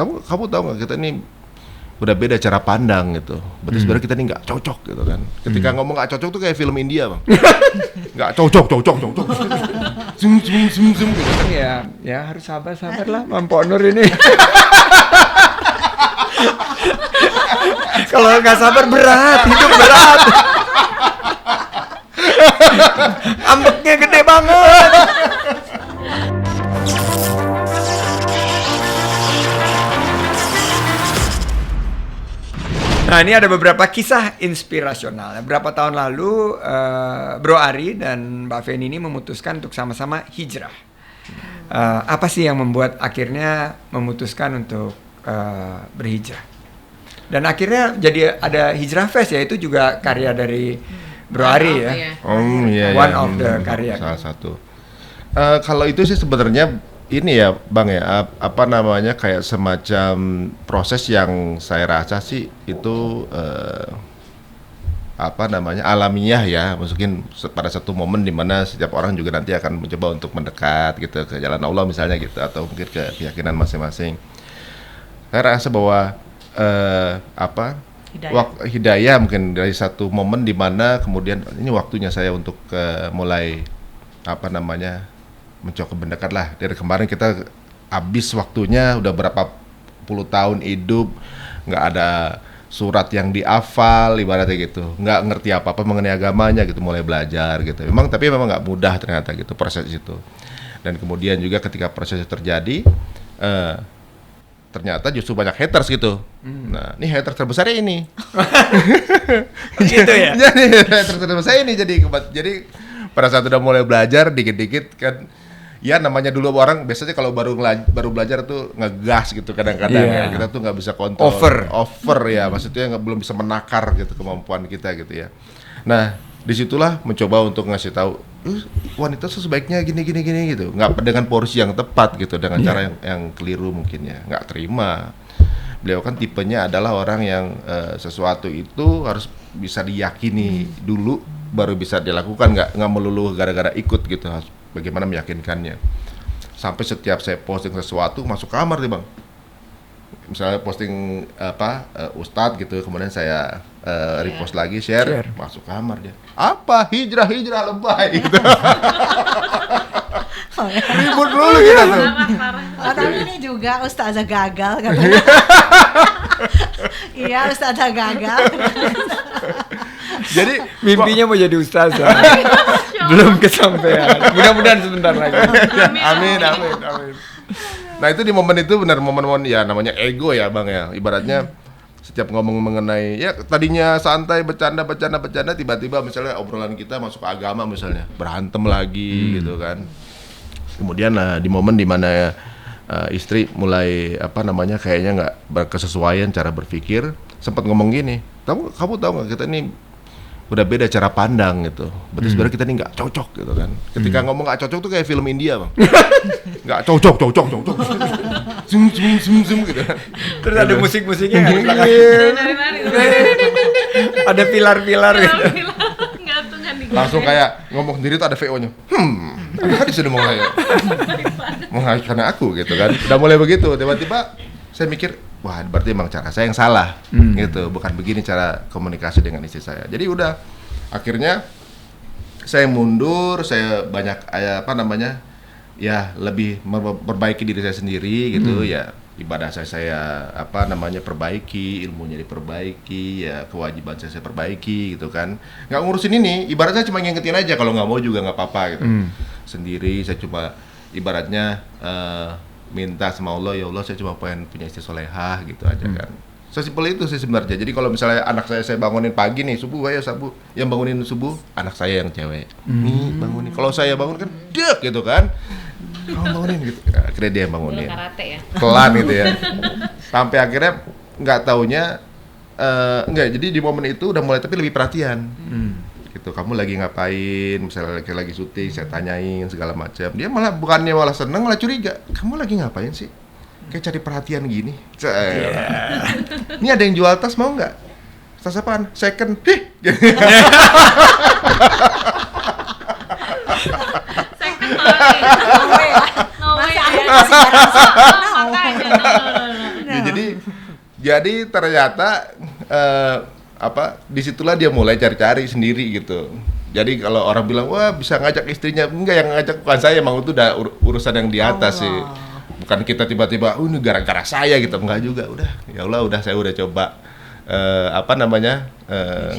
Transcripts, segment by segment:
kamu tahu nggak, kita ini udah beda cara pandang gitu. Berarti sebenarnya kita ini nggak cocok gitu kan. Ketika ngomong nggak cocok tuh kayak film India bang. Nggak cocok. Zoom gitu. Ya harus sabar lah Mampu Nur ini. Kalau nggak sabar berat, hidup berat. Ambeknya gede banget. Nah, ini ada beberapa kisah inspirasional. Beberapa tahun lalu, Bro Ari dan Mbak Feni ini memutuskan untuk sama-sama hijrah. Apa sih yang membuat akhirnya memutuskan untuk berhijrah? Dan akhirnya jadi ada Hijrah Fest, ya, itu juga karya dari Bro Ari ya. Iya. One of the karya. Salah satu. Kalau itu sih sebenarnya ini ya Bang ya, apa namanya, kayak semacam proses yang saya rasa sih itu apa namanya, alamiah ya. Mungkin pada satu momen di mana setiap orang juga nanti akan mencoba untuk mendekat gitu ke jalan Allah misalnya gitu, atau mungkin ke keyakinan masing-masing. Saya rasa bahwa hidayah mungkin dari satu momen di mana kemudian ini waktunya saya untuk mulai apa namanya, mencoba mendekat lah. Dari kemarin kita habis waktunya udah berapa puluh tahun hidup nggak ada surat yang dihafal ibaratnya gitu, nggak ngerti apa-apa mengenai agamanya gitu, mulai belajar gitu. Tapi memang nggak mudah ternyata gitu proses itu. Dan kemudian juga ketika proses itu terjadi, ternyata justru banyak haters gitu. Nah, ini haters terbesarnya ini. Gitu ya? Jadi haters terbesar ini jadi pada saat udah mulai belajar dikit-dikit kan, ya namanya dulu orang biasanya kalau baru belajar tuh ngegas gitu kadang-kadang ya, kita tuh nggak bisa kontrol. Over ya, maksudnya belum bisa menakar gitu kemampuan kita gitu ya. Nah, disitulah mencoba untuk ngasih tahu wanita tuh sebaiknya gini gitu, nggak dengan porsi yang tepat gitu, dengan cara yang keliru mungkin ya, nggak terima. Beliau kan tipenya adalah orang yang sesuatu itu harus bisa diyakini dulu baru bisa dilakukan, nggak melulu gara-gara ikut gitu, harus bagaimana meyakinkannya. Sampai setiap saya posting sesuatu masuk kamar nih bang, misalnya posting Ustadz gitu, kemudian saya repost lagi, share, masuk kamar dia, apa hijrah lebay gitu. Ribut dulu kita tuh. Tapi ini juga Ustazah gagal katanya. Iya, Ustazah gagal. Jadi mimpinya mau jadi ustazah. Belum kesampaian. Mudah-mudahan sebentar lagi. Amin. Nah, itu di momen itu benar momen ya, namanya ego ya bang ya. Ibaratnya setiap ngomong mengenai ya tadinya santai bercanda tiba-tiba misalnya obrolan kita masuk ke agama misalnya, berantem lagi gitu kan. Kemudian di momen dimana istri mulai apa namanya kayaknya nggak berkesesuaian cara berpikir, sempat ngomong gini, kamu tahu nggak, kita ini udah beda cara pandang gitu. Berarti sebenarnya kita ini nggak cocok gitu kan. Ketika ngomong nggak cocok tuh kayak film India bang. Nggak cocok. Zoom gitu. Terus ada musik-musiknya nggak di belakang? Ada pilar-pilar gitu. Langsung kayak ngomong sendiri tuh ada VO-nya. Tadi sudah mulai menghakimi aku gitu kan. Udah mulai begitu. Tiba-tiba saya mikir, wah berarti emang cara saya yang salah gitu. Bukan begini cara komunikasi dengan istri saya. Jadi udah akhirnya saya mundur, saya banyak ya lebih memperbaiki diri saya sendiri gitu ya. Ibadah saya perbaiki, ilmunya diperbaiki, ya kewajiban saya perbaiki gitu kan. Nggak ngurusin ini, ibaratnya cuma ngingetin aja, kalau nggak mau juga nggak apa-apa gitu. Sendiri saya coba ibaratnya minta sama Allah, ya Allah saya cuma pengen punya istri solehah gitu aja kan. Sesimpel itu sih sebenarnya. Jadi kalau misalnya anak saya bangunin pagi nih, subuh, yang bangunin subuh anak saya yang cewek. Nih bangunin. Kalau saya bangun kan dek gitu kan. Kamu bangunin gitu. Akhirnya dia yang bangunin. Karate ya. Pelan gitu ya. Sampai akhirnya nggak taunya jadi di momen itu udah mulai tapi lebih perhatian. Gitu. Kamu lagi ngapain? Misalnya lagi syuting, saya tanyain segala macam. Dia bukannya malah seneng, malah curiga. Kamu lagi ngapain sih? Kayak cari perhatian gini. Ini ada yang jual tas, mau nggak? Tas apaan? Second. jadi ternyata disitulah dia mulai cari-cari sendiri gitu. Jadi kalau orang bilang wah bisa ngajak istrinya, enggak, yang ngajak bukan saya, emang itu udah urusan yang di atas sih. Bukan kita tiba-tiba ini gara-gara saya gitu, enggak juga. Udah ya Allah, saya udah coba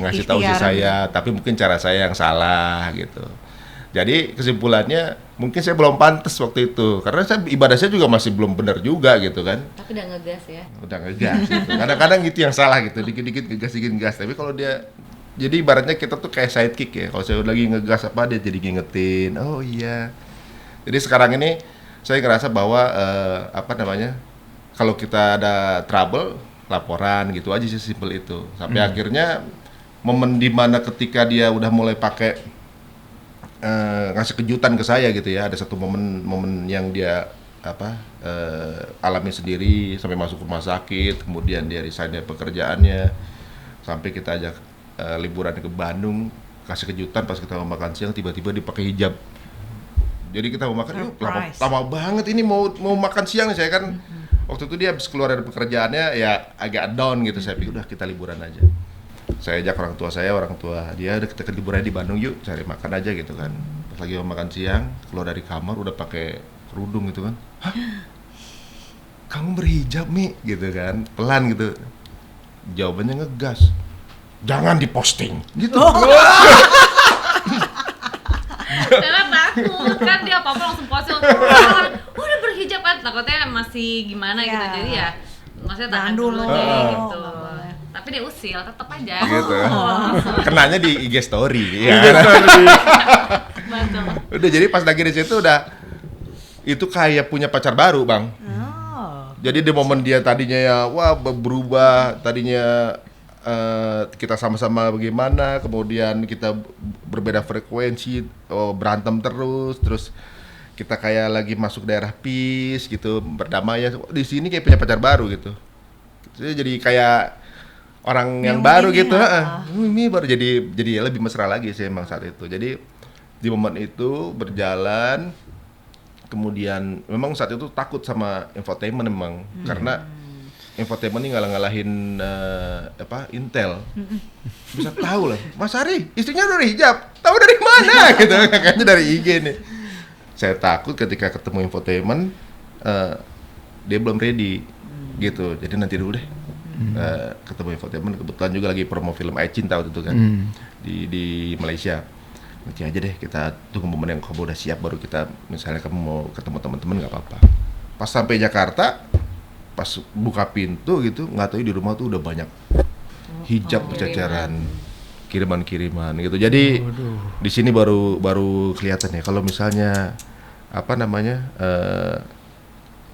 ngasih tahu si saya, tapi mungkin cara saya yang salah gitu. Jadi kesimpulannya mungkin saya belum pantas waktu itu, karena ibadah saya juga masih belum benar juga gitu kan. Tapi udah ngegas ya. Udah ngegas gitu. Kadang-kadang itu yang salah gitu, dikit-dikit ngegas. Tapi kalau dia, jadi ibaratnya kita tuh kayak sidekick ya. Kalau saya lagi ngegas dia jadi ngingetin. Oh iya. Jadi sekarang ini saya ngerasa bahwa kalau kita ada trouble, laporan gitu aja sih, simple itu. Sampai akhirnya momen dimana ketika dia udah mulai pakai ngasih kejutan ke saya gitu ya. Ada satu momen yang dia alami sendiri sampai masuk rumah sakit, kemudian dia resign dari pekerjaannya, sampai kita ajak liburan ke Bandung, kasih kejutan pas kita mau makan siang tiba-tiba dipakai hijab. Jadi kita mau makan, lama banget ini mau makan siang nih. Saya kan waktu itu dia habis keluar dari pekerjaannya ya agak down gitu. Saya pikir udah kita liburan aja. Saya ajak orang tua dia, udah kita liburan di Bandung yuk, cari makan aja gitu kan. Pas lagi mau makan siang, keluar dari kamar udah pakai kerudung gitu kan. Hah? Kamu berhijab, Mi? Gitu kan, pelan gitu. Jawabannya ngegas. Jangan diposting gitu. Karena takut kan dia apa-apa langsung posting. Udah berhijab kan, takutnya masih gimana gitu. Jadi ya maksudnya tahan dulu deh gitu. Tapi dia usil, tetep aja. Gitu. Kenanya di IG story. Ya. Betul. Udah, jadi pas lagi di situ itu kayak punya pacar baru, Bang. Jadi di momen dia tadinya ya berubah, tadinya kita sama-sama bagaimana, kemudian kita berbeda frekuensi, berantem terus kita kayak lagi masuk daerah peace gitu, berdamai ya. Di sini kayak punya pacar baru gitu. Jadi kayak orang yang baru gitu, ini baru jadi lebih mesra lagi sih emang saat itu. Jadi di momen itu berjalan, kemudian memang saat itu takut sama infotainment memang, karena infotainment ini ngalahin Intel. Bisa tahu lah, Mas Ari istrinya udah hijab, tahu dari mana gitu, kayaknya dari IG nih. Saya takut ketika ketemu infotainment dia belum ready gitu, jadi nanti dulu deh. Ketemu infotainment, kebetulan juga lagi promo film Ayat Cinta waktu itu kan di Malaysia. Nanti aja deh, kita tunggu momen yang kamu udah siap baru kita, misalnya kamu mau ketemu teman-teman nggak apa-apa. Pas sampai Jakarta, pas buka pintu gitu, nggak tahu di rumah tuh udah banyak hijab berceceran, kiriman gitu. Jadi di sini baru kelihatan ya kalau misalnya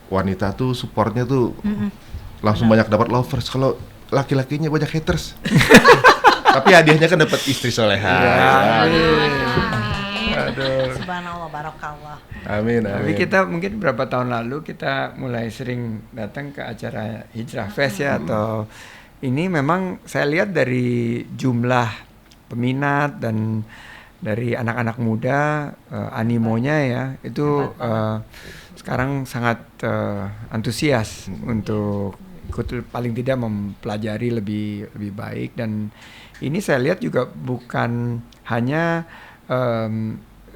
wanita tuh supportnya tuh langsung banyak dapat lovers. Kalau laki-lakinya banyak haters. Tapi hadiahnya kan dapat istri soleha. Aduh. Subhanallah, barakallah. Amin. Tapi kita mungkin beberapa tahun lalu kita mulai sering datang ke acara Hijrah Fest ya, atau ini memang saya lihat dari jumlah peminat dan dari anak-anak muda, animonya ya itu sekarang sangat antusias untuk ikut, paling tidak mempelajari lebih baik. Dan ini saya lihat juga bukan hanya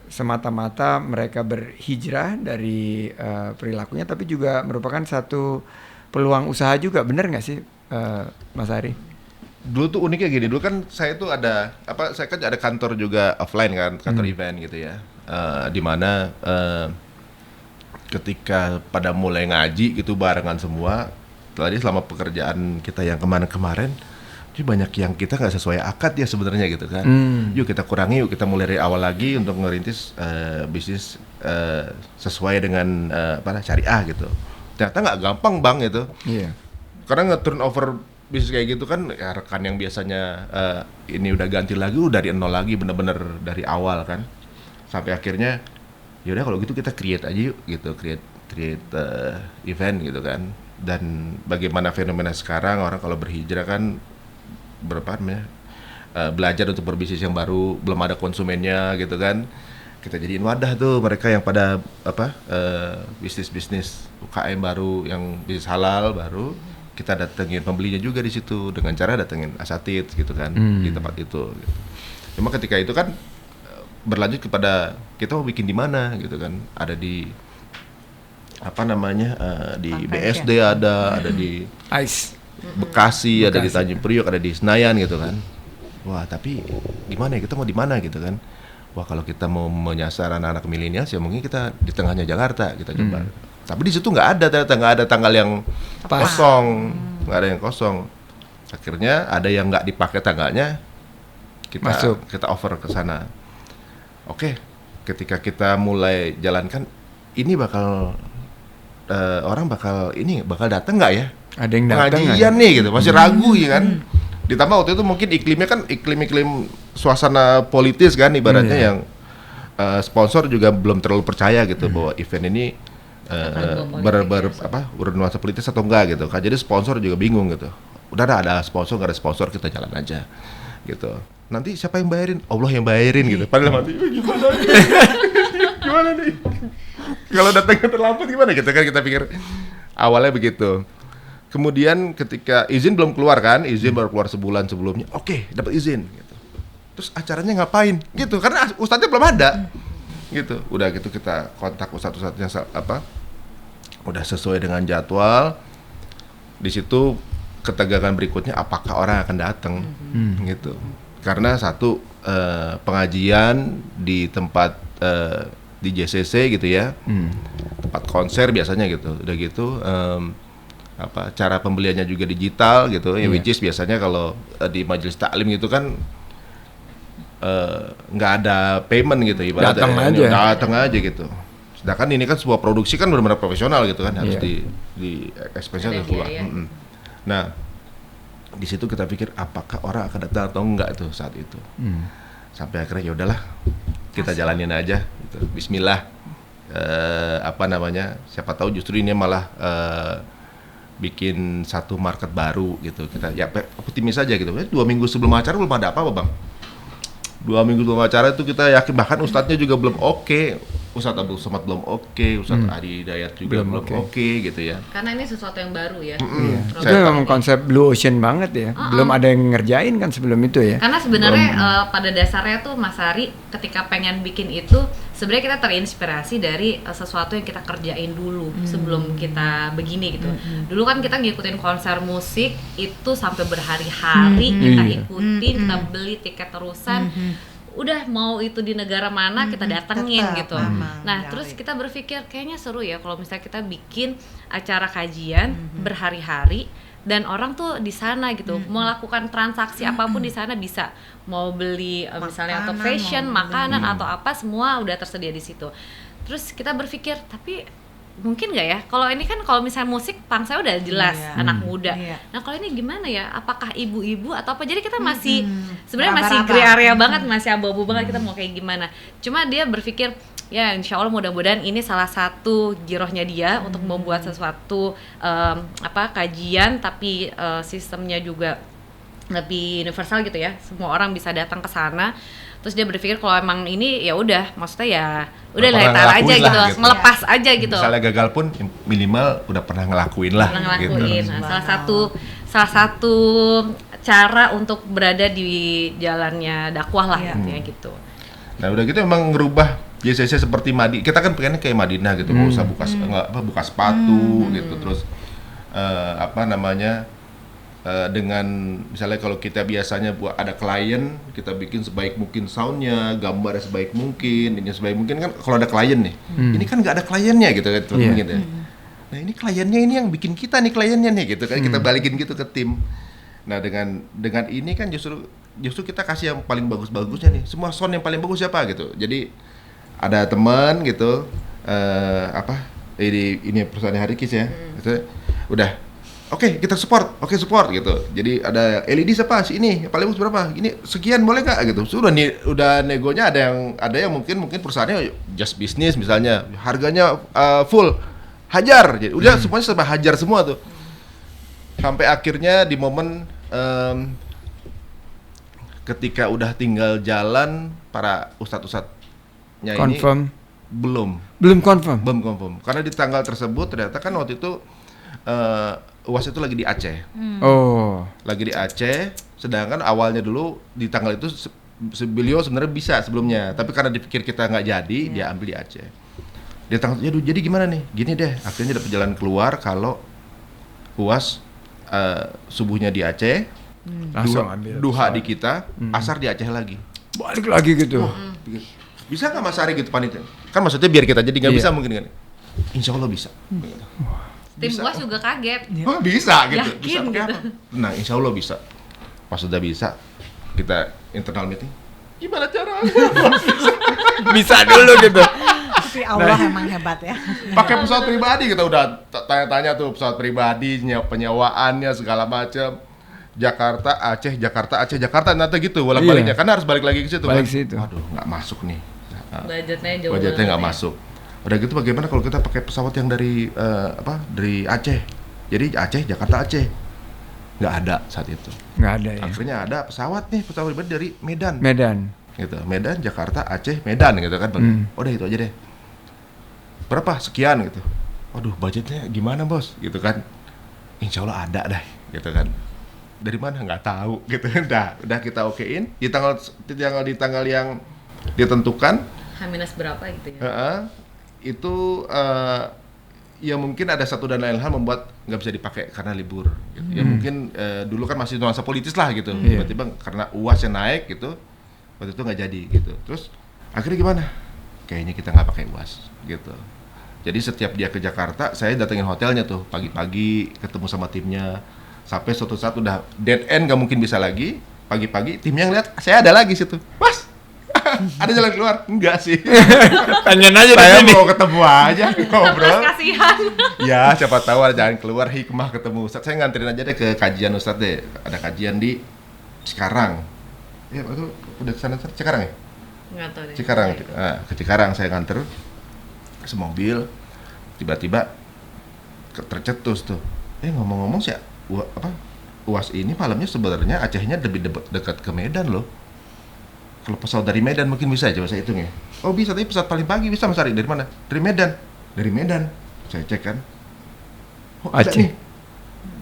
semata-mata mereka berhijrah dari perilakunya, tapi juga merupakan satu peluang usaha juga, benar nggak sih Mas Ari? Dulu tuh uniknya gini, dulu kan saya tuh saya kan ada kantor juga offline kan, kantor event gitu ya, di mana ketika pada mulai ngaji gitu barengan semua, tadi selama pekerjaan kita yang kemarin, jadi banyak yang kita nggak sesuai akad ya sebenarnya gitu kan. Yuk kita kurangi, yuk kita mulai dari awal lagi untuk ngerintis bisnis sesuai dengan syariah gitu. Ternyata nggak gampang Bang gitu. Iya. Karena nge-turnover bisnis kayak gitu kan, ya rekan yang biasanya ini udah ganti lagi, udah dari nol lagi, bener-bener dari awal kan. Sampai akhirnya yaudah kalau gitu kita create aja yuk gitu, create event gitu kan. Dan bagaimana fenomena sekarang orang kalau berhijrah kan belajar untuk berbisnis yang baru, belum ada konsumennya gitu kan. Kita jadiin wadah tuh mereka yang pada bisnis UKM baru, yang bisnis halal baru, kita datengin pembelinya juga di situ dengan cara datengin asatid gitu kan di tempat itu. Gitu. Cuma ketika itu kan berlanjut kepada kita mau bikin di mana gitu kan, ada di apa namanya di BSD ada di Ice. Bekasi, ada di Tanjung Priok, ada di Senayan gitu kan. Wah tapi gimana ya, kita mau di mana gitu kan. Wah kalau kita mau menyasar anak-anak milenial ya mungkin kita di tengahnya Jakarta kita coba. Tapi di situ nggak ada tanggal yang kosong, nggak ada yang kosong. Akhirnya ada yang nggak dipakai tanggalnya, kita offer ke sana. Oke, ketika kita mulai jalankan, ini bakal orang bakal datang nggak ya? Ada yang datang pengajian nih gitu, masih ragu ya kan. Ditambah waktu itu mungkin iklimnya kan iklim suasana politis kan ibaratnya yang sponsor juga belum terlalu percaya gitu bahwa event ini bernuansa politis atau enggak gitu kan. Jadi sponsor juga bingung gitu. Udah ada sponsor, nggak ada sponsor, kita jalan aja gitu. Nanti siapa yang bayarin? Allah yang bayarin gitu. Padahal mati gimana nih? Gimana nih? Kalau datangnya terlambat gimana gitu kan, kita pikir awalnya begitu. Kemudian ketika izin belum keluar kan, izin baru keluar sebulan sebelumnya. Oke, dapat izin gitu. Terus acaranya ngapain? Gitu. Karena ustadznya belum ada. Gitu. Udah gitu kita kontak ustadz-ustadznya udah sesuai dengan jadwal. Di situ ketegangan berikutnya apakah orang akan datang gitu. Karena satu pengajian di tempat di JCC gitu ya. Tempat konser biasanya gitu. Udah gitu cara pembeliannya juga digital gitu ya, which is biasanya kalau di majelis taklim gitu kan nggak ada payment gitu, ibaratnya datang aja gitu. Sedangkan ini kan sebuah produksi kan benar-benar profesional gitu kan, harus di expense-nya keluar. Nah di situ kita pikir apakah orang akan datang atau enggak tuh saat itu. Sampai akhirnya ya udahlah kita jalanin aja gitu. Bismillah. Siapa tahu justru ini malah bikin satu market baru gitu. Kita ya optimis aja gitu. 2 minggu sebelum acara belum ada apa-apa bang. 2 minggu sebelum acara itu kita yakin, bahkan ustadznya juga belum oke. Ustadz Abdul Somad belum oke, Ustadz Adi Hidayat juga belum oke gitu ya. Karena ini sesuatu yang baru ya. Itu memang konsep Blue Ocean banget ya. Belum ada yang ngerjain kan sebelum itu ya. Karena sebenarnya pada dasarnya tuh Mas Ari ketika pengen bikin itu sebenarnya kita terinspirasi dari sesuatu yang kita kerjain dulu sebelum kita begini gitu. Dulu kan kita ngikutin konser musik itu sampai berhari-hari kita ikutin, kita beli tiket terusan. Udah mau itu di negara mana kita datengin gitu. Nah terus kita berpikir kayaknya seru ya kalau misalnya kita bikin acara kajian berhari-hari dan orang tuh di sana gitu melakukan transaksi apapun di sana bisa, mau beli misalnya untuk fashion, makanan atau apa semua udah tersedia di situ. Terus kita berpikir tapi mungkin nggak ya kalau ini kan kalau misalnya musik pangsa udah jelas anak muda. Nah kalau ini gimana ya, apakah ibu-ibu atau apa, jadi kita masih sebenarnya masih gray area banget, masih abu-abu banget kita mau kayak gimana. Cuma dia berpikir ya insya Allah mudah-mudahan ini salah satu girohnya dia untuk membuat sesuatu kajian tapi sistemnya juga lebih universal gitu ya, semua orang bisa datang ke sana. Terus dia berpikir kalau emang ini ya udah, maksudnya ya udah letar aja gitu, melepas aja gitu. Misalnya gagal pun minimal udah pernah ngelakuin lah. Gitu. Nah, salah satu cara untuk berada di jalannya dakwah lah gitu. Nah udah gitu emang ngerubah JCC seperti kita kan pengennya kayak Madinah gitu, nggak usah buka sepatu gitu, terus dengan misalnya kalau kita biasanya buat ada klien, kita bikin sebaik mungkin soundnya, gambarnya sebaik mungkin, ini sebaik mungkin kan kalau ada klien nih, ini kan nggak ada kliennya gitu kan, gitu. Nah ini kliennya ini yang bikin kita nih kliennya nih gitu kan, kita balikin gitu ke tim. Nah dengan ini kan justru kita kasih yang paling bagus-bagusnya nih, semua sound yang paling bagus siapa gitu. Jadi ada teman gitu, ini perusahaan Harikis ya, gitu, udah. Oke, kita support gitu. Jadi ada LED siapa sih ini? Paling bagus berapa? Ini sekian boleh nggak gitu. Sudah udah negonya ada yang mungkin perusahaannya just business misalnya, harganya full hajar. Jadi udah semuanya serba hajar semua tuh. Sampai akhirnya di momen ketika udah tinggal jalan para ustadz-ustadznya ini belum confirm. Karena di tanggal tersebut ternyata kan waktu itu UAS itu lagi di Aceh. Oh. Lagi di Aceh, sedangkan awalnya dulu di tanggal itu beliau sebenarnya bisa sebelumnya, tapi karena dipikir kita nggak jadi, dia ambil di Aceh. Dia tanggal, jadi gimana nih? Gini deh, akhirnya dapat jalan keluar kalau UAS subuhnya di Aceh, Langsung ambil duha pesawat. di kita, asar di Aceh lagi. Balik lagi gitu. Bisa nggak Mas Ari gitu panitia? Kan maksudnya biar kita jadi nggak Iya. bisa mungkin kan? Insya Allah bisa. Tim Bisa. UAS juga kaget. Oh, bisa gitu. Yakin Bisa pakai gitu. apa? Nah, insya Allah bisa. Pas sudah bisa, kita internal meeting. Gimana caranya? Bisa dulu gitu. Tapi Allah emang hebat ya. Pakai pesawat pribadi kita udah tanya-tanya tuh pesawat pribadi, penyewaannya segala macam. Jakarta, Aceh, nanti gitu bolak-baliknya. Iya. Karena harus balik lagi ke situ Balik kan. situ. Waduh, nggak masuk nih. Budgetnya jauh Budgetnya banget nggak ya. masuk. Udah gitu bagaimana kalau kita pakai pesawat yang dari dari Aceh. Jadi Aceh, Jakarta, Aceh. Nggak ada saat itu. Nggak ada ya. Akhirnya ada pesawat pribadi dari Medan. Medan. Gitu. Medan, Jakarta, Aceh, Medan gitu kan. Udah itu aja deh. Berapa? Sekian gitu. Waduh, budgetnya gimana, Bos? Gitu kan. Insya Allah ada dah gitu kan. Dari mana nggak tahu gitu. Udah kita okein di tanggal yang ditentukan. H- berapa gitu ya. Itu ya mungkin ada satu dan lain hal membuat nggak bisa dipakai karena libur gitu. Ya mungkin dulu kan masih nuansa politis lah gitu. Tiba-tiba karena UAS yang naik gitu, waktu itu nggak jadi gitu. Terus akhirnya gimana? Kayaknya kita nggak pakai UAS gitu. Jadi setiap dia ke Jakarta, saya datengin hotelnya tuh pagi-pagi, ketemu sama timnya. Sampai suatu saat udah dead end, nggak mungkin bisa lagi. Pagi-pagi timnya ngeliat saya ada lagi situ. Mas, ada jalan keluar? Enggak sih. Tanyain aja di Saya sini. mau ketemu aja ngobrol. Terus kasihan. Ya, siapa tahu ada jalan keluar, hikmah ketemu Ustadz. Saya nganterin aja deh ke kajian Ustadz deh. Ada kajian di Cikarang. Ya, itu udah kesana Cikarang ya? Nggak tahu deh. Cikarang. Nah, ke Cikarang saya nganter semobil. Tiba-tiba tercetus tuh. Ngomong-ngomong sih, UAS ini malamnya sebenarnya Acehnya lebih dekat ke Medan loh. Kalau pesawat dari Medan mungkin bisa, coba saya hitung ya. Oh bisa, tapi pesawat paling pagi bisa Mas Ari. Dari mana? Dari Medan. Dari Medan. Saya cek kan. Oh, ada Aceh. nih.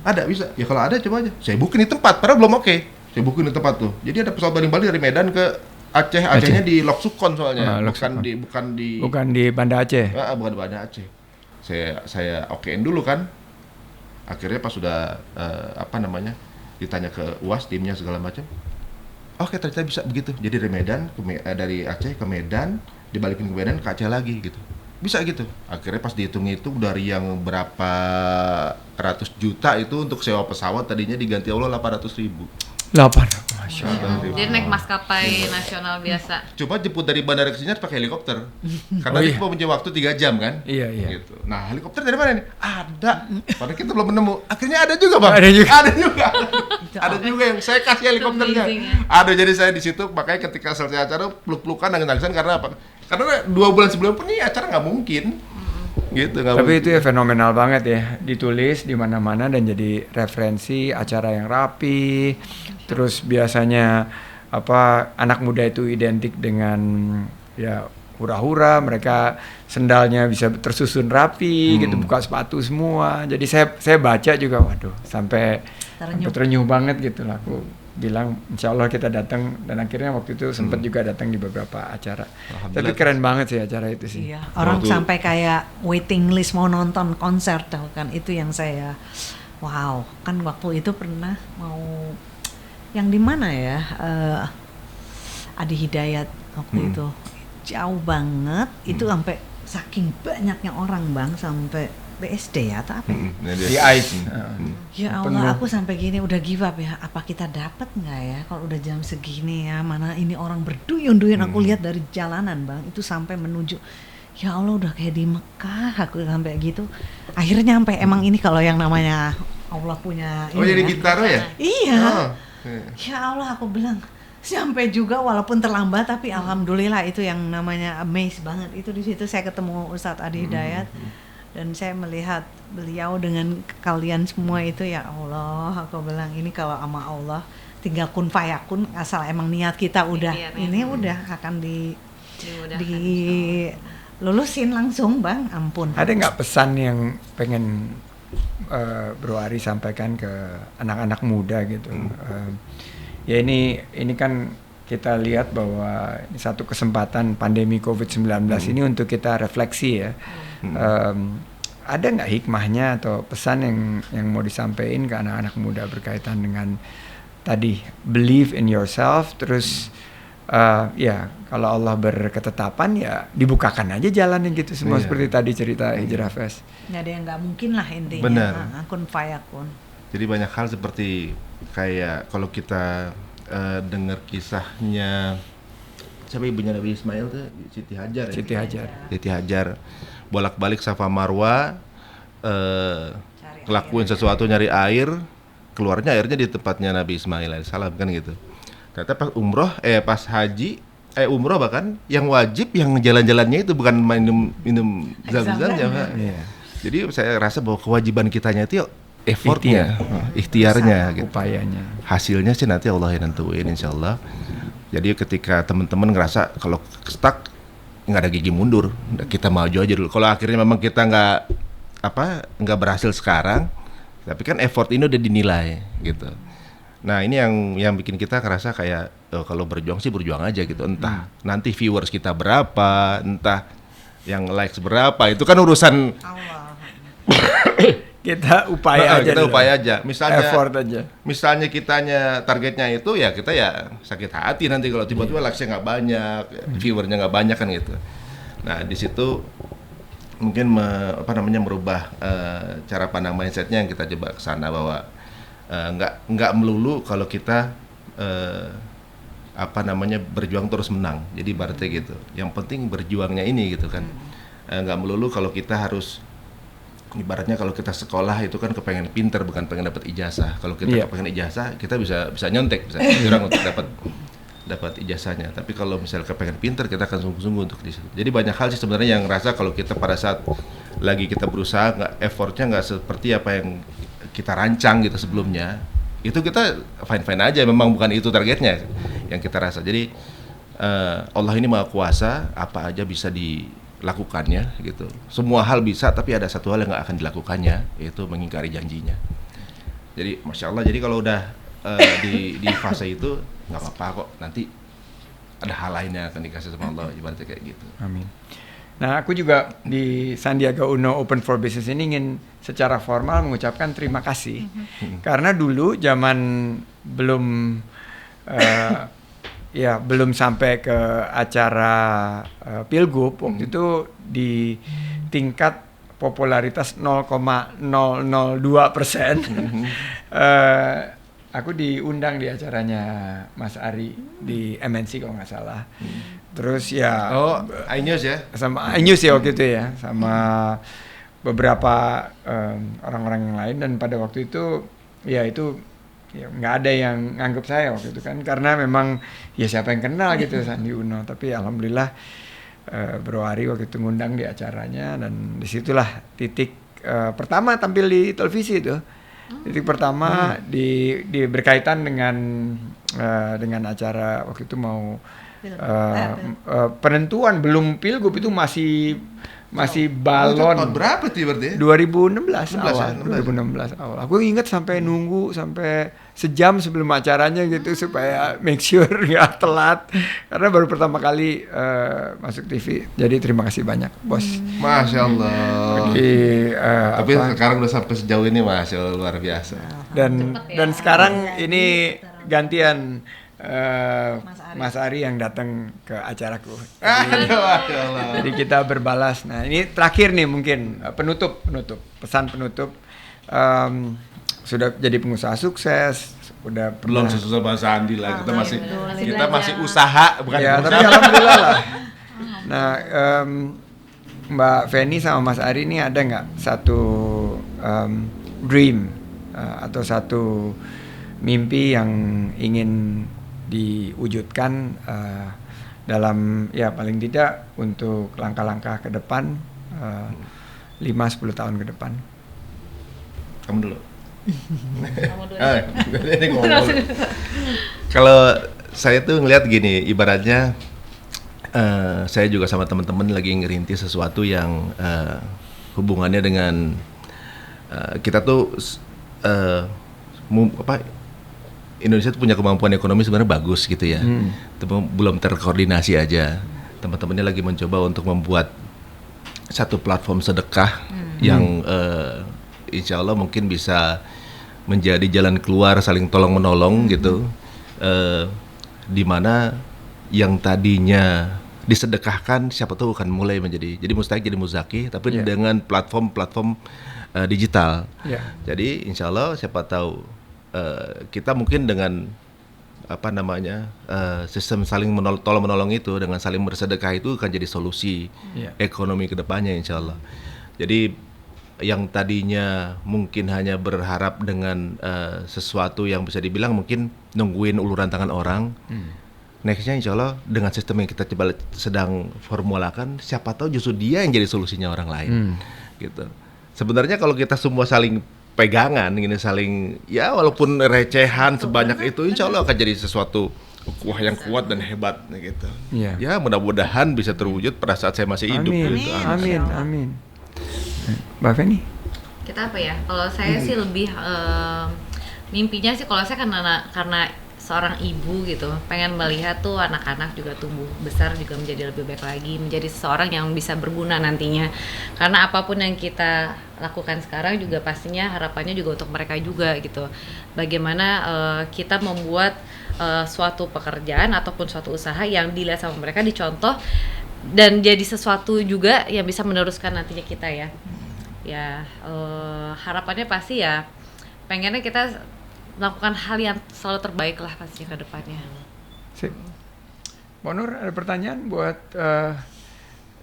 Ada, bisa. Ya kalau ada coba aja. Saya booking di tempat, padahal belum oke. Saya booking di tempat tuh. Jadi ada pesawat baling-baling dari Medan ke Aceh. Acehnya di Lok Sukon soalnya. Lok bukan Sukon. di Bukan di Banda Aceh. bukan di Banda Aceh. Saya okein dulu kan. Akhirnya pas sudah ditanya ke UAS timnya segala macam. Oke, ternyata bisa begitu. Jadi dari Medan dari Aceh ke Medan, dibalikin ke Medan ke Aceh lagi gitu. Bisa gitu. Akhirnya pas dihitung-hitung dari yang berapa ratus juta itu untuk sewa pesawat tadinya diganti Allah 800.000. 8. Masya Allah. Jadi naik maskapai nasional biasa. Coba jemput dari bandara ke sini harus pakai helikopter. Karena Oh, kita iya. mau punya waktu 3 jam kan? Iya, iya. Gitu. Nah, helikopter dari mana nih? Ada. Padahal kita belum menemu. Akhirnya ada juga, Bang. Ada juga. Ada juga yang saya kasih helikopternya. Amazing, ya. Ada, jadi saya di situ makanya ketika selesai acara peluk-pelukan nangis-nangisan karena apa? Karena 2 bulan sebelum pun nih acara nggak mungkin. Gitu, nggak Tapi mungkin. itu ya fenomenal banget ya, ditulis di mana-mana dan jadi referensi acara yang rapi. Terus biasanya anak muda itu identik dengan ya hura-hura, mereka sendalnya bisa tersusun rapi gitu, buka sepatu semua. Jadi saya baca juga, waduh, sampai terenyuh banget gitu lah. Aku bilang insya Allah kita datang, dan akhirnya waktu itu sempat juga datang di beberapa acara. Tapi keren banget sih acara itu sih. Iya, orang Waktu- sampai kayak waiting list mau nonton konser tahu kan, itu yang saya wow, kan waktu itu pernah mau yang di mana ya, Adi Hidayat waktu itu jauh banget, itu sampai saking banyaknya orang Bang, sampai BSD ya atau apa ya? Di ICE. Ya Penuh. Allah, aku sampai gini udah give up ya. Apa kita dapat nggak ya kalau udah jam segini ya? Mana ini orang berduyun-duyun. Aku lihat dari jalanan Bang, itu sampai menuju. Ya Allah, udah kayak di Mekah. Aku sampai gitu. Akhirnya sampai emang ini kalau yang namanya Allah punya. Oh, ini jadi ya. Bintaro ya? Iya. Oh. Ya Allah, aku bilang sampai juga walaupun terlambat, tapi alhamdulillah itu yang namanya amazed banget. Itu di situ saya ketemu Ustadz Adi Hidayat. Dan saya melihat beliau dengan kalian semua itu, ya Allah, aku bilang ini kalau sama Allah tinggal kun fayakun, asal emang niat kita udah Ikhtiar, ya. ini udah akan Dimudahkan. lulusin langsung Bang, ampun. Ada nggak pesan yang pengen Bro Ari sampaikan ke anak-anak muda gitu. Ya ini kan kita lihat bahwa ini satu kesempatan pandemi COVID-19 ini untuk kita refleksi ya. Ada nggak hikmahnya atau pesan yang mau disampaikan ke anak-anak muda berkaitan dengan tadi believe in yourself, terus ya kalau Allah berketetapan ya dibukakan aja jalan yang gitu semua seperti tadi cerita Hijrah Fest. Nggak ada yang nggak mungkin lah intinya. Benar. Kun fayakun. Jadi banyak hal seperti kayak kalau kita dengar kisahnya siapa ibunya Nabi Ismail tuh, Siti Hajar. Siti Hajar bolak-balik Safa Marwa, ngelakuin sesuatu nyari air, keluarnya airnya di tempatnya Nabi Ismail alaihissalam kan gitu. Ternyata pas pas haji, umroh bahkan yang wajib yang jalan-jalannya itu bukan minum zam-zamnya, Pak. Iya. Jadi saya rasa bahwa kewajiban kitanya itu effortnya, ikhtiarnya, gitu. Upayanya. Hasilnya sih nanti Allah yang nentuin insyaallah. Jadi ketika teman-teman ngerasa kalau stuck nggak ada gigi mundur, kita maju aja dulu. Kalau akhirnya memang kita nggak berhasil sekarang, tapi kan effort ini udah dinilai gitu. Nah ini yang bikin kita ngerasa kayak kalau berjuang sih berjuang aja gitu. Entah nanti viewers kita berapa, entah yang likes berapa, itu kan urusan Allah. Kita upaya aja. Kita dulu. upaya aja. Misalnya Effort aja. Misalnya kitanya targetnya itu ya kita ya sakit hati nanti kalau tiba-tiba likes-nya nggak banyak, viewernya nggak banyak kan gitu. Nah di situ mungkin merubah cara pandang mindsetnya yang kita coba ke sana bahwa nggak melulu kalau kita berjuang terus menang. Jadi ibaratnya gitu. Yang penting berjuangnya ini gitu kan. Nggak melulu kalau kita harus ibaratnya kalau kita sekolah itu kan kepengen pinter bukan pengen dapat ijazah. Kalau kita kepengen ijazah kita bisa nyontek, bisa curang untuk dapat ijazahnya. Tapi kalau misalnya kepengen pinter kita akan sungguh-sungguh untuk di situ. Jadi banyak hal sih sebenarnya yang ngerasa kalau kita pada saat lagi kita berusaha effortnya nggak seperti apa yang kita rancang gitu sebelumnya, itu kita fine aja, memang bukan itu targetnya yang kita rasa. Jadi Allah ini Maha Kuasa, apa aja bisa dilakukannya gitu. Semua hal bisa, tapi ada satu hal yang nggak akan dilakukannya, yaitu mengingkari janjinya. Jadi masya Allah, jadi kalau udah di fase itu nggak apa-apa kok, nanti ada hal lain yang akan dikasih sama Allah, ibaratnya kayak gitu. Amin. Nah, aku juga di Sandiaga Uno Open for Business ini ingin secara formal mengucapkan terima kasih. Karena dulu zaman belum belum sampai ke acara Pilgub, waktu itu di tingkat popularitas 0,002%. Aku diundang di acaranya Mas Ari di MNC kalau nggak salah. Terus ya iNews ya? Sama iNews ya waktu itu ya, sama beberapa orang-orang yang lain, dan pada waktu itu ya nggak ada yang nganggap saya waktu itu kan, karena memang ya siapa yang kenal gitu Sandi Uno. Tapi alhamdulillah Bro Ari waktu itu ngundang di acaranya, dan disitulah titik pertama tampil di televisi itu. Titik pertama di berkaitan dengan acara waktu itu mau penentuan, belum Pilgub, itu masih balon. Tahun berapa tuh berarti? 2016 awal. Aku ingat sampai nunggu sampai sejam sebelum acaranya gitu supaya make sure nggak telat, karena baru pertama kali masuk TV. Jadi terima kasih banyak, Bos. Masya Allah. Tapi sekarang udah sampai sejauh ini, Masya Allah, luar biasa. Dan sekarang ini gantian Mas Ari yang datang ke acaraku. Jadi kita berbalas. Nah ini terakhir nih mungkin penutup pesan penutup. Sudah jadi pengusaha sukses, udah belum sesuai bahasa Andi lah. Kita masih usaha, bukan ya, usaha. tapi alhamdulillah lah. Nah Mbak Feni sama Mas Ari ini ada nggak satu dream atau satu mimpi yang ingin diwujudkan dalam ya paling tidak untuk langkah-langkah ke depan 5-10 tahun ke depan? Kamu dulu. Kalau saya tuh ngelihat gini, ibaratnya saya juga sama teman-teman lagi ngerintis sesuatu yang hubungannya dengan kita tuh Indonesia tuh punya kemampuan ekonomi sebenarnya bagus gitu ya. Tapi belum terkoordinasi aja. Teman-temannya lagi mencoba untuk membuat satu platform sedekah yang insya Allah mungkin bisa menjadi jalan keluar saling tolong menolong gitu. Di mana yang tadinya disedekahkan siapa tahu akan mulai jadi mustahik jadi muzaki, tapi dengan platform digital. Jadi insya Allah siapa tahu kita mungkin dengan sistem saling tolong menolong itu, dengan saling bersedekah itu akan jadi solusi ekonomi kedepannya insya Allah. Jadi yang tadinya mungkin hanya berharap dengan sesuatu yang bisa dibilang mungkin nungguin uluran tangan orang, nextnya insya Allah dengan sistem yang kita coba sedang formulakan, siapa tahu justru dia yang jadi solusinya orang lain, gitu. Sebenarnya kalau kita semua saling pegangan, gini saling ya walaupun recehan sebanyak itu, insya Allah akan jadi sesuatu ukhuwah yang kuat dan hebat, gitu. Ya mudah-mudahan bisa terwujud pada saat saya masih hidup. Gitu. Amin. Mbak Feni? Kita apa ya? Kalau saya sih lebih mimpinya sih kalau saya karena seorang ibu gitu, pengen melihat tuh anak-anak juga tumbuh besar juga menjadi lebih baik lagi, menjadi seseorang yang bisa berguna nantinya. Karena apapun yang kita lakukan sekarang juga pastinya harapannya juga untuk mereka juga gitu. Bagaimana kita membuat suatu pekerjaan ataupun suatu usaha yang dilihat sama mereka, dicontoh dan jadi sesuatu juga yang bisa meneruskan nantinya kita ya. Ya harapannya pasti ya pengennya kita melakukan hal yang selalu terbaik lah pastinya ke depannya. Sip. Bonur, ada pertanyaan buat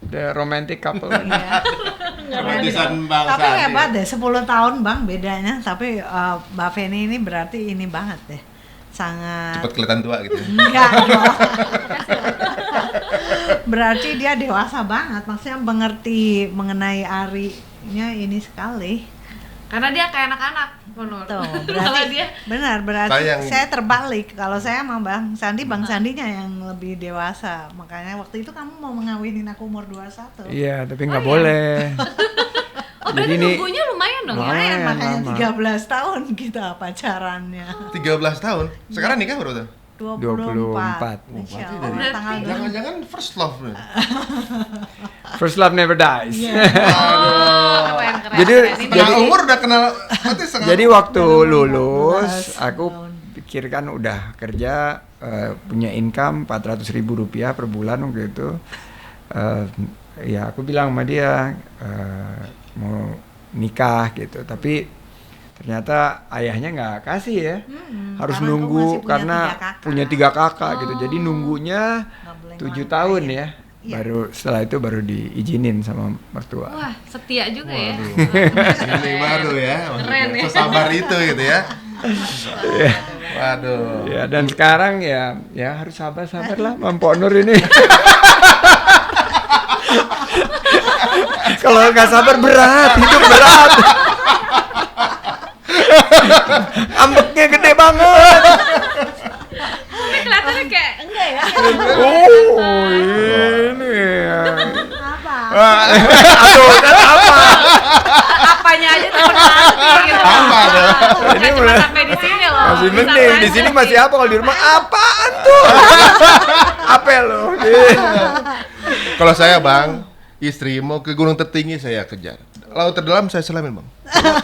the romantic couple ini? Romantisan Bang Tapi Sandi. hebat deh, 10 tahun Bang bedanya. Tapi Mbak Feni ini berarti ini banget deh. Sangat Cepat kelihatan tua gitu. enggak dong. Berarti dia dewasa banget. Maksudnya mengerti mengenai Arinya ini sekali. Karena dia kayak anak-anak, menurut. Tuh, Kalau berarti dia berarti saya terbalik. Kalau saya sama Bang Sandinya yang lebih dewasa. Makanya waktu itu kamu mau mengawinin aku umur 21. Iya, tapi nggak boleh. berarti nunggunya lumayan dong ya? Lumayan, makanya lama. 13 tahun kita pacarannya. 13 tahun. Sekarang nikah berapa tahun? 24. Insya Berarti Allah, dari- tanggal Jangan-jangan first love. First love never dies. Oh, yang keren. Jadi- Keren. Ini Setengah umur udah kenal. Berarti setengah Jadi umur. waktu lulus, 14 aku tahun. pikirkan udah kerja, punya income 400.000 rupiah per bulan waktu itu. Ya aku bilang sama dia mau nikah gitu, tapi ternyata ayahnya nggak kasih ya, harus karena nunggu kamu masih punya karena 3 kakak. punya 3 kakak gitu, jadi nunggunya Nggak boleh 7 ngelangkai tahun ya. ya, Iya. baru setelah itu baru diizinin sama mertua. Wah, setia juga ya. Ini baru ya. Keren ya. Sesabar itu gitu ya. Waduh. Ya dan sekarang ya harus sabar lah Mampu Nur ini. Kalau nggak sabar berat, hidup berat. Ambeknya gede banget. Tapi kelihatannya kayak enggak ya. Oh ini ya. Apa? Aduh, kan apa? Apanya aja tuh nanti gitu. Apa tuh? Ini cuma sampai di sini loh. Masih Bisa mending di sini lanjut masih nih. apa kalau di rumah apaan tuh? Apa lo? Kalau saya Bang, istri mau ke gunung tertinggi saya kejar. Laut terdalam saya selamin Bang.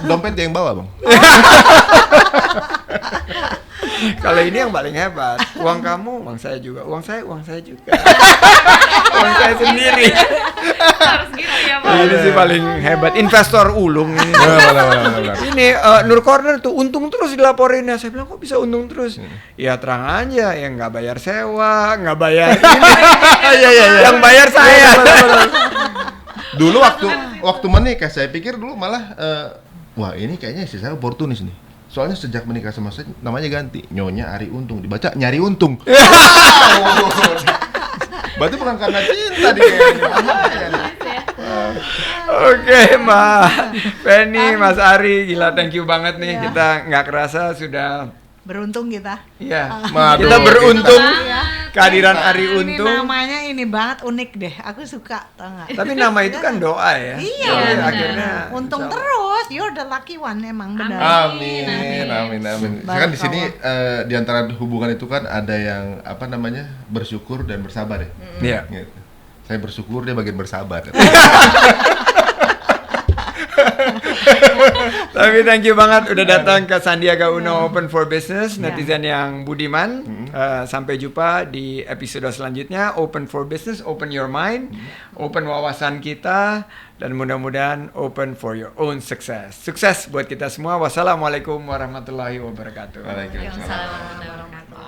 Dompet dia yang bawa Bang. Kalau ini yang paling hebat, uang kamu, uang saya juga, uang saya juga. Uang saya sendiri. Harus gitu ya, Bang. Ini sih paling hebat, investor ulung ini. Benar. Ini Nur Corner tuh untung terus dilaporin ya. Saya bilang kok bisa untung terus? Ya terang aja, ya nggak bayar sewa, nggak bayar ini. Yang bayar saya. Dulu waktu menikah saya pikir dulu malah wah ini kayaknya istri saya oportunis nih. Soalnya sejak menikah sama saya namanya ganti, Nyonya Ari Untung, dibaca Nyari Untung. Berarti bukan karena cinta dia. Oke, Mbak Feni, Mas Ari, gila thank you banget nih. Iya. Kita nggak kerasa sudah Beruntung kita. ya. Waduh, Kita beruntung Banget. kehadiran Ari Ini Untung. namanya ini banget unik deh. Aku suka, tau nggak? Tapi nama itu kan doa ya. Iya, Jadi benar. akhirnya Untung insya Allah. terus, you're the lucky one emang benar. Amin, amin, amin. Kan di sini di antara hubungan itu kan ada yang apa namanya bersyukur dan bersabar ya. Iya. Gitu. Saya bersyukur, dia bagian bersabar. Tapi thank you banget udah datang ke Sandiaga Uno Open for Business, netizen yang budiman. Sampai jumpa di episode selanjutnya. Open for Business, open your mind, open wawasan kita, dan mudah-mudahan open for your own success. Sukses buat kita semua. Wassalamualaikum warahmatullahi wabarakatuh. Waalaikumsalam. Waalaikumsalam warahmatullahi wabarakatuh.